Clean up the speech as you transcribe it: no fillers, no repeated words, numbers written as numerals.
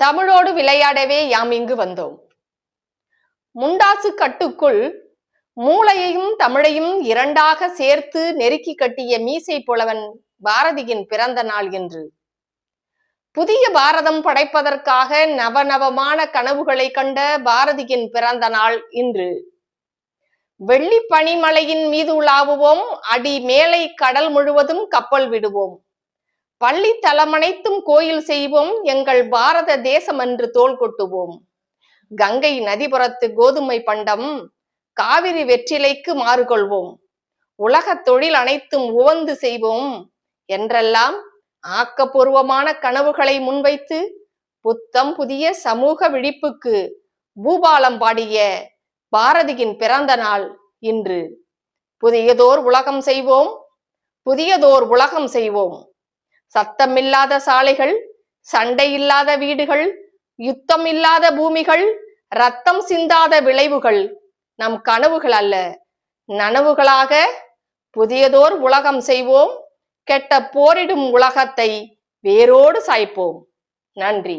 தமிழோடு விளையாடவே யாம் இங்கு வந்தோம். முண்டாசு கட்டுக்குள் மூளையையும் தமிழையும் இரண்டாக சேர்த்து நெருக்கி கட்டிய மீசை புலவன் பாரதியின் பிறந்த நாள் என்று. புதிய பாரதம் படைப்பதற்காக நவநவமான கனவுகளை கண்ட பாரதியின் பிறந்த நாள் இன்று. வெள்ளி பனிமலையின் மீது உலாவுவோம், அடி மேலை கடல் முழுவதும் கப்பல் விடுவோம், பள்ளி தலமனைத்தும் கோயில் செய்வோம், எங்கள் பாரத தேசம் என்று தோள் கொட்டுவோம். கங்கை நதிபுறத்து கோதுமை பண்டம், காவிரி வெற்றிலைக்கு மாறுகொள்வோம், உலகத் தொழில் அனைத்தும் உவந்து செய்வோம் என்றெல்லாம் ஆக்கப்பூர்வமான கனவுகளை முன்வைத்து புத்தம் புதிய சமூக விழிப்புக்கு பூபாலம் பாடிய பாரதியின் பிறந்த நாள் இன்று. புதியதோர் உலகம் செய்வோம், புதியதோர் உலகம் செய்வோம். சத்தமில்லாத சாலைகள், சண்டை இல்லாத வீடுகள், யுத்தம் இல்லாத பூமிகள், ரத்தம் சிந்தாத விளைவுகள் நம் கனவுகள் அல்ல, நனவுகளாக புதியதோர் உலகம் செய்வோம். கெட்ட போரிடும் உலகத்தை வேரோடு சாய்ப்போம். நன்றி.